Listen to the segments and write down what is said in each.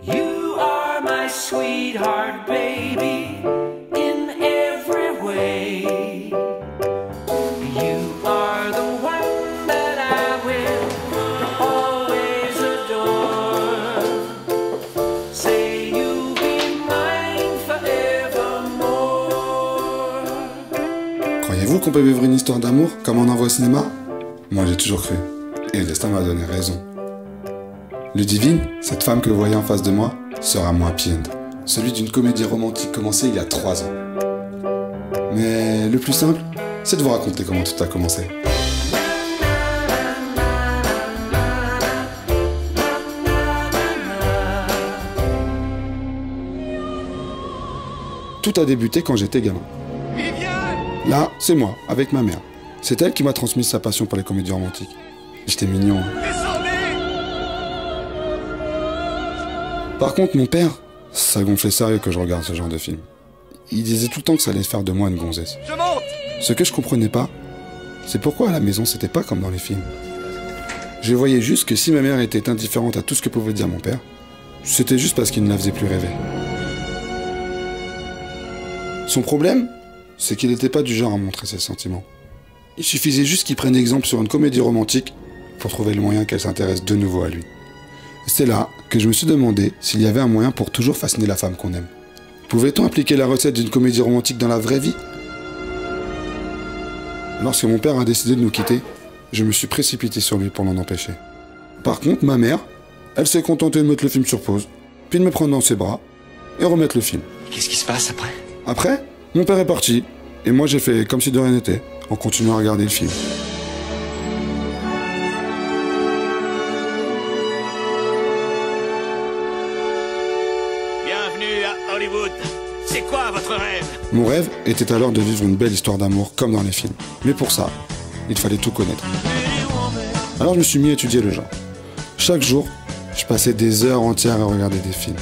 You are my sweetheart, baby, in every way. You are the one that I will always adore. Say you'll be mine forevermore. Croyez-vous qu'on peut vivre une histoire d'amour comme on en voit au cinéma? Moi j'ai toujours cru, et le destin m'a donné raison. Ludivine, cette femme que vous voyez en face de moi, sera mon happy end. Celui d'une comédie romantique commencée il y a 3 ans. Mais le plus simple, c'est de vous raconter comment tout a commencé. Tout a débuté quand j'étais gamin. Là, c'est moi, avec ma mère. C'est elle qui m'a transmis sa passion pour les comédies romantiques. J'étais mignon. Par contre, mon père, ça gonflait sérieux que je regarde ce genre de film. Il disait tout le temps que ça allait faire de moi une gonzesse. Ce que je comprenais pas, c'est pourquoi à la maison c'était pas comme dans les films. Je voyais juste que si ma mère était indifférente à tout ce que pouvait dire mon père, c'était juste parce qu'il ne la faisait plus rêver. Son problème, c'est qu'il n'était pas du genre à montrer ses sentiments. Il suffisait juste qu'il prenne exemple sur une comédie romantique pour trouver le moyen qu'elle s'intéresse de nouveau à lui. C'est là que je me suis demandé s'il y avait un moyen pour toujours fasciner la femme qu'on aime. Pouvait-on appliquer la recette d'une comédie romantique dans la vraie vie? Lorsque mon père a décidé de nous quitter, je me suis précipité sur lui pour l'en empêcher. Par contre, ma mère, elle s'est contentée de mettre le film sur pause, puis de me prendre dans ses bras et remettre le film. Qu'est-ce qui se passe après? Après, mon père est parti, et moi j'ai fait comme si de rien n'était, en continuant à regarder le film. Bienvenue à Hollywood. C'est quoi votre rêve? Mon rêve était alors de vivre une belle histoire d'amour comme dans les films. Mais pour ça, il fallait tout connaître. Alors je me suis mis à étudier le genre. Chaque jour, je passais des heures entières à regarder des films,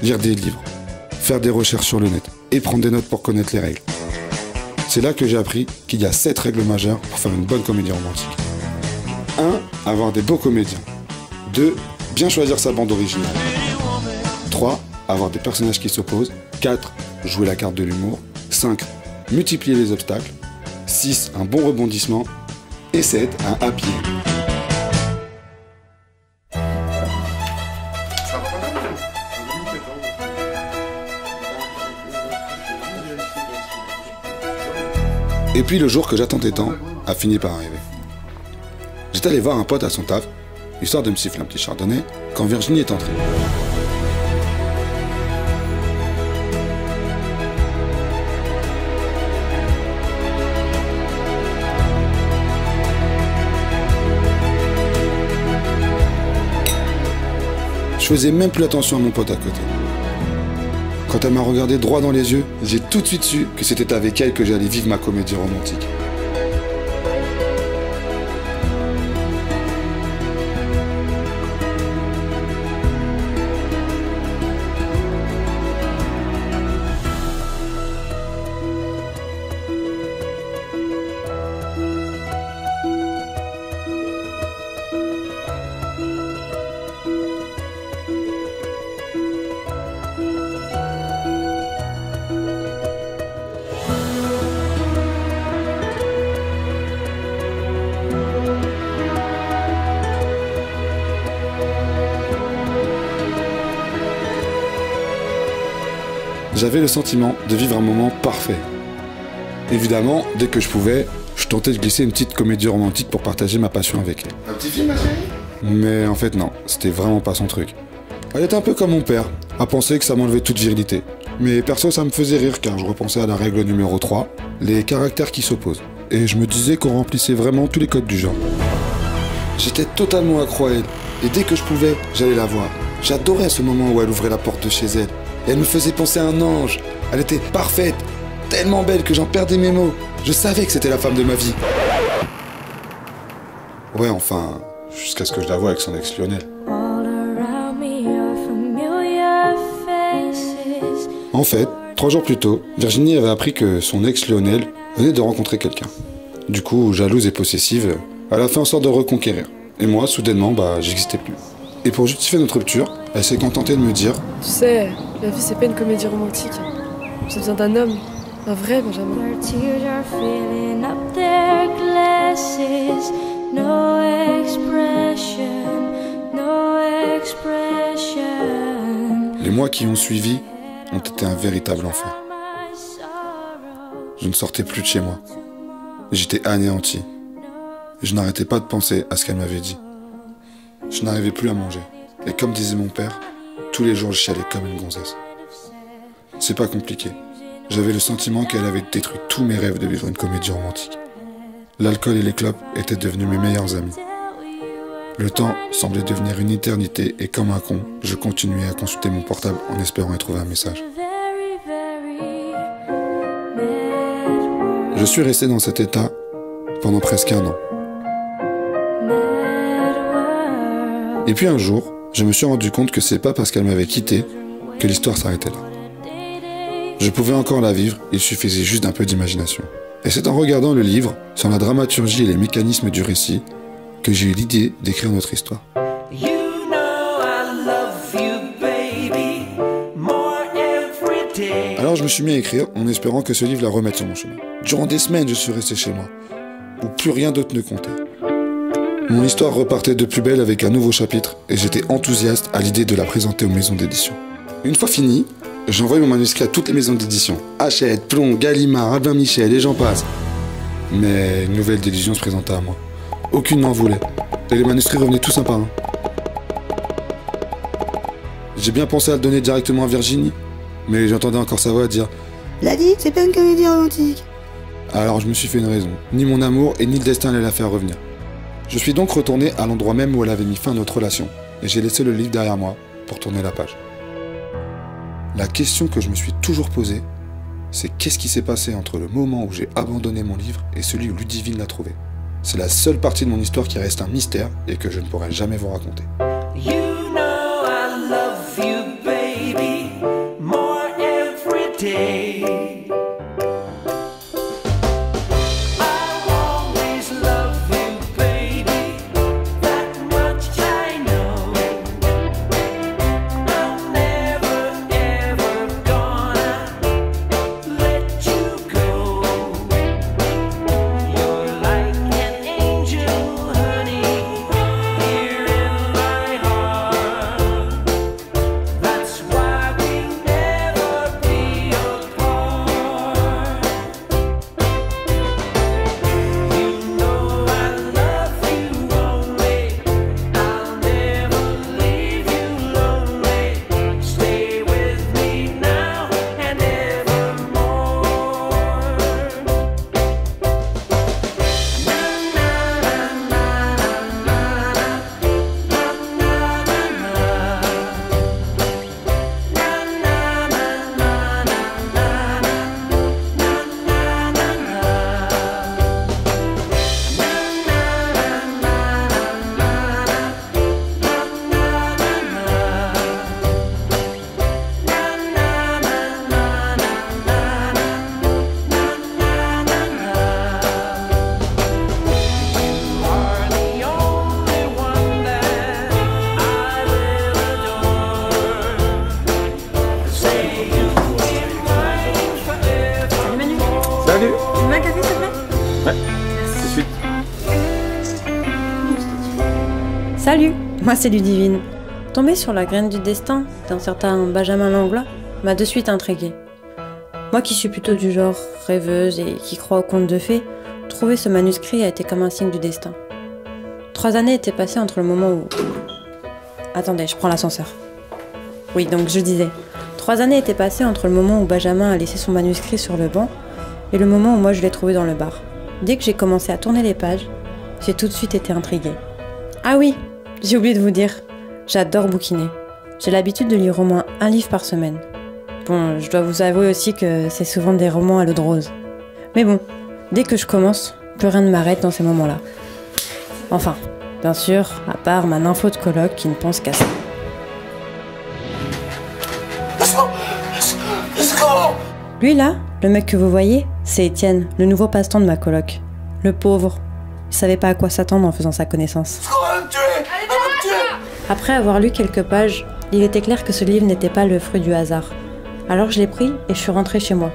lire des livres, faire des recherches sur le net et prendre des notes pour connaître les règles. C'est là que j'ai appris qu'il y a 7 règles majeures pour faire une bonne comédie romantique. 1. Avoir des beaux comédiens. 2. Bien choisir sa bande originale. 3. Avoir des personnages qui s'opposent. 4. Jouer la carte de l'humour. 5. Multiplier les obstacles. 6. Un bon rebondissement. Et 7. Un happy end. Et puis le jour que j'attendais tant a fini par arriver. J'étais allé voir un pote à son taf, histoire de me siffler un petit chardonnay, quand Virginie est entrée. Je faisais même plus attention à mon pote à côté. Quand elle m'a regardé droit dans les yeux, j'ai tout de suite su que c'était avec elle que j'allais vivre ma comédie romantique. J'avais le sentiment de vivre un moment parfait. Évidemment, dès que je pouvais, je tentais de glisser une petite comédie romantique pour partager ma passion avec elle. Un petit film, ma chérie? Mais en fait non, c'était vraiment pas son truc. Elle était un peu comme mon père, à penser que ça m'enlevait toute virilité. Mais perso ça me faisait rire car je repensais à la règle numéro 3, les caractères qui s'opposent. Et je me disais qu'on remplissait vraiment tous les codes du genre. J'étais totalement accro à elle, et dès que je pouvais, j'allais la voir. J'adorais ce moment où elle ouvrait la porte de chez elle. Et elle me faisait penser à un ange. Elle était parfaite, tellement belle que j'en perdais mes mots. Je savais que c'était la femme de ma vie. Ouais, enfin, jusqu'à ce que je la voie avec son ex Lionel. En fait, 3 jours plus tôt, Virginie avait appris que son ex Lionel venait de rencontrer quelqu'un. Du coup, jalouse et possessive, elle a fait en sorte de le reconquérir. Et moi, soudainement, j'existais plus. Et pour justifier notre rupture, elle s'est contentée de me dire « Tu sais, la vie c'est pas une comédie romantique. J'ai besoin d'un homme, un vrai Benjamin. » Les mois qui ont suivi ont été un véritable enfer. Je ne sortais plus de chez moi. J'étais anéanti. Je n'arrêtais pas de penser à ce qu'elle m'avait dit. Je n'arrivais plus à manger. Et comme disait mon père, tous les jours je chialais comme une gonzesse. C'est pas compliqué. J'avais le sentiment qu'elle avait détruit tous mes rêves de vivre une comédie romantique. L'alcool et les clopes étaient devenus mes meilleurs amis. Le temps semblait devenir une éternité et comme un con, je continuais à consulter mon portable en espérant y trouver un message. Je suis resté dans cet état pendant presque 1 an. Et puis un jour, je me suis rendu compte que c'est pas parce qu'elle m'avait quitté que l'histoire s'arrêtait là. Je pouvais encore la vivre, il suffisait juste d'un peu d'imagination. Et c'est en regardant le livre sur la dramaturgie et les mécanismes du récit que j'ai eu l'idée d'écrire notre histoire. Alors je me suis mis à écrire en espérant que ce livre la remette sur mon chemin. Durant des semaines, je suis resté chez moi, où plus rien d'autre ne comptait. Mon histoire repartait de plus belle avec un nouveau chapitre et j'étais enthousiaste à l'idée de la présenter aux maisons d'édition. Une fois fini, j'ai envoyé mon manuscrit à toutes les maisons d'édition. Hachette, Plomb, Gallimard, Albin Michel et j'en passe. Mais une nouvelle délusion se présenta à moi. Aucune n'en voulait. Et les manuscrits revenaient tous un par un. J'ai bien pensé à le donner directement à Virginie, mais j'entendais encore sa voix dire « La vie, c'est pas une comédie romantique !» Alors je me suis fait une raison. Ni mon amour et ni le destin allaient la faire revenir. Je suis donc retourné à l'endroit même où elle avait mis fin à notre relation, et j'ai laissé le livre derrière moi pour tourner la page. La question que je me suis toujours posée, c'est qu'est-ce qui s'est passé entre le moment où j'ai abandonné mon livre et celui où Ludivine l'a trouvé. C'est la seule partie de mon histoire qui reste un mystère et que je ne pourrai jamais vous raconter. Salut. Tu veux un café, s'il te plaît? Ouais, tout de suite. Salut, moi c'est Ludivine. Tomber sur la graine du destin d'un certain Benjamin Langlois m'a de suite intriguée. Moi qui suis plutôt du genre rêveuse et qui crois aux contes de fées, trouver ce manuscrit a été comme un signe du destin. 3 années étaient passées entre le moment où... Attendez, je prends l'ascenseur. Oui, donc je disais, 3 années étaient passées entre le moment où Benjamin a laissé son manuscrit sur le banc et le moment où moi je l'ai trouvé dans le bar. Dès que j'ai commencé à tourner les pages, j'ai tout de suite été intriguée. Ah oui, j'ai oublié de vous dire, j'adore bouquiner. J'ai l'habitude de lire au moins 1 livre par semaine. Bon, je dois vous avouer aussi que c'est souvent des romans à l'eau de rose. Mais bon, dès que je commence, plus rien ne m'arrête dans ces moments-là. Enfin, bien sûr, à part ma nympho de coloc qui ne pense qu'à ça. Lui là, le mec que vous voyez, c'est Étienne, le nouveau passe-temps de ma coloc. Le pauvre. Il savait pas à quoi s'attendre en faisant sa connaissance. Après avoir lu quelques pages, il était clair que ce livre n'était pas le fruit du hasard. Alors je l'ai pris et je suis rentrée chez moi.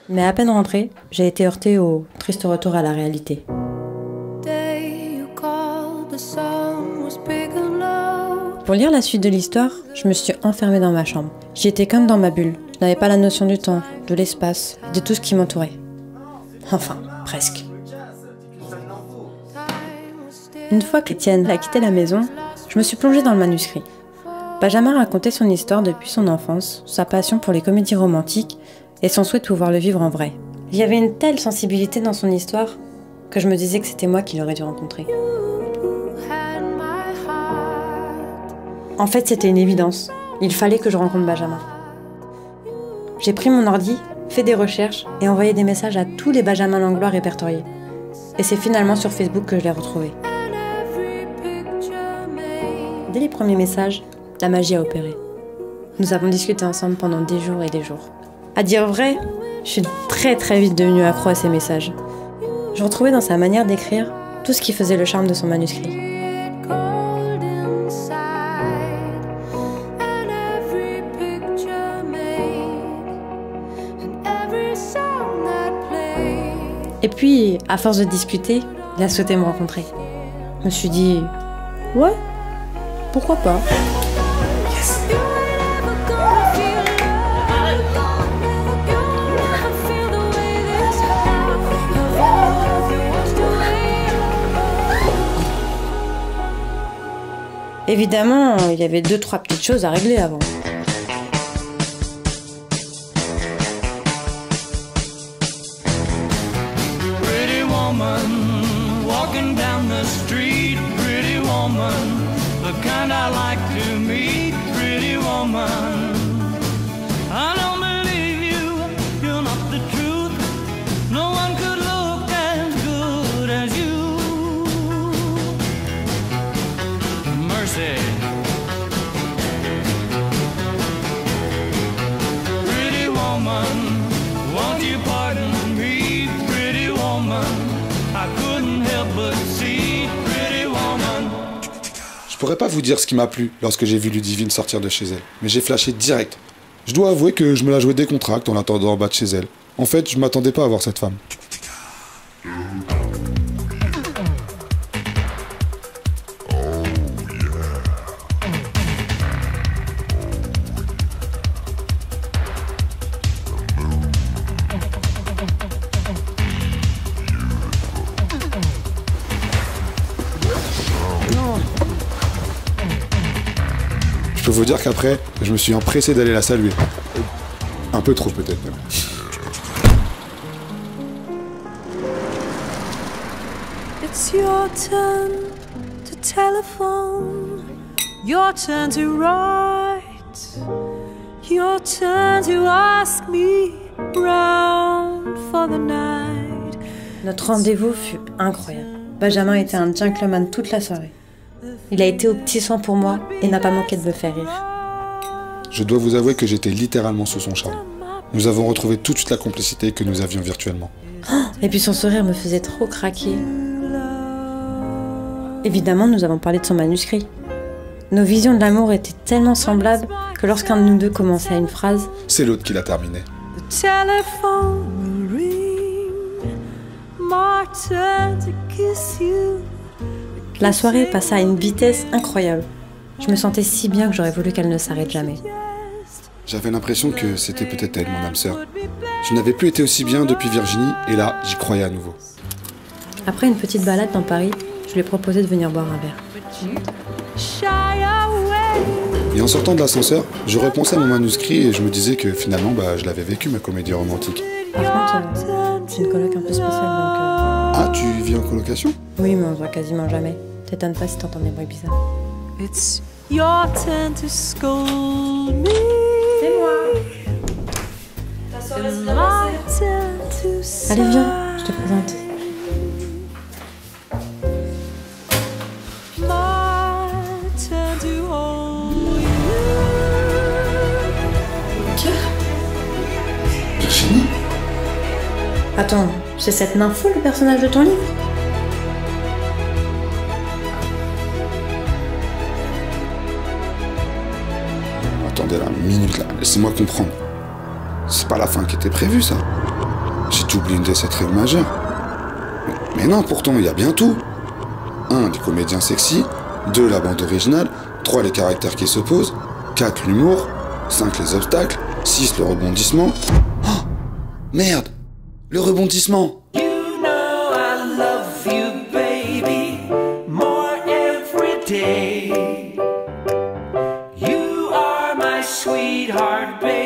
Mais à peine rentrée, j'ai été heurtée au triste retour à la réalité. Pour lire la suite de l'histoire, je me suis enfermée dans ma chambre. J'y étais comme dans ma bulle. Je n'avais pas la notion du temps, de l'espace, de tout ce qui m'entourait. Enfin, presque. Une fois qu'Étienne a quitté la maison, je me suis plongée dans le manuscrit. Benjamin racontait son histoire depuis son enfance, sa passion pour les comédies romantiques et son souhait de pouvoir le vivre en vrai. Il y avait une telle sensibilité dans son histoire que je me disais que c'était moi qui l'aurais dû rencontrer. En fait, c'était une évidence. Il fallait que je rencontre Benjamin. J'ai pris mon ordi, fait des recherches et envoyé des messages à tous les Benjamin Langlois répertoriés. Et c'est finalement sur Facebook que je l'ai retrouvé. Dès les premiers messages, la magie a opéré. Nous avons discuté ensemble pendant des jours et des jours. À dire vrai, je suis très vite devenue accro à ses messages. Je retrouvais dans sa manière d'écrire tout ce qui faisait le charme de son manuscrit. Et puis, à force de discuter, il a souhaité me rencontrer. Je me suis dit, ouais, pourquoi pas. Yes. Évidemment, il y avait 2-3 petites choses à régler avant. Walking down the street, pretty woman, the kind I like to meet, pretty woman. I don't believe you, you're not the truth. No one could look as good as you. Mercy. Pretty woman, won't you pardon me, pretty woman? I couldn't help but see, pretty woman. Je pourrais pas vous dire ce qui m'a plu lorsque j'ai vu Ludivine sortir de chez elle, mais j'ai flashé direct. Je dois avouer que je me la jouais décontracte en l'attendant en bas de chez elle. En fait, je m'attendais pas à voir cette femme. Je peux vous dire qu'après, je me suis empressé d'aller la saluer. Un peu trop peut-être même. It's your turn to telephone, your turn to write, your turn to ask me round for the night. Notre rendez-vous fut incroyable. Benjamin était un gentleman toute la soirée. Il a été au petit soin pour moi et n'a pas manqué de me faire rire. Je dois vous avouer que j'étais littéralement sous son charme. Nous avons retrouvé tout de suite la complicité que nous avions virtuellement. Et puis son sourire me faisait trop craquer. Évidemment, nous avons parlé de son manuscrit. Nos visions de l'amour étaient tellement semblables que lorsqu'un de nous deux commençait une phrase, c'est l'autre qui l'a terminé. The telephone will ring, my turn to kiss you. La soirée passa à une vitesse incroyable. Je me sentais si bien que j'aurais voulu qu'elle ne s'arrête jamais. J'avais l'impression que c'était peut-être elle, mon âme sœur. Je n'avais plus été aussi bien depuis Virginie, et là, j'y croyais à nouveau. Après une petite balade dans Paris, je lui ai proposé de venir boire un verre. Et en sortant de l'ascenseur, je repensais à mon manuscrit et je me disais que finalement, je l'avais vécu, ma comédie romantique. Par contre, c'est une coloc un peu spéciale, donc... Ah, tu vis en colocation? Oui, mais on se voit quasiment jamais. T'étonnes pas si t'entends des bruits bizarres. It's your turn to scold me. C'est moi. Ta soirée s'est bien passée. Allez, viens, je te présente. Virginie? Attends, c'est cette nympho le personnage de ton livre? attendez là, minute là, laissez-moi comprendre. C'est pas la fin qui était prévue, ça. J'ai oublié une de cette règle majeure. Mais non, pourtant, il y a bien tout. 1. Les comédiens sexy. 2. La bande originale. 3. Les caractères qui s'opposent. 4. L'humour. 5. Les obstacles. 6. Le rebondissement. Oh, merde! Le rebondissement! You know I love you, baby, more every day. You are my sweetheart, baby.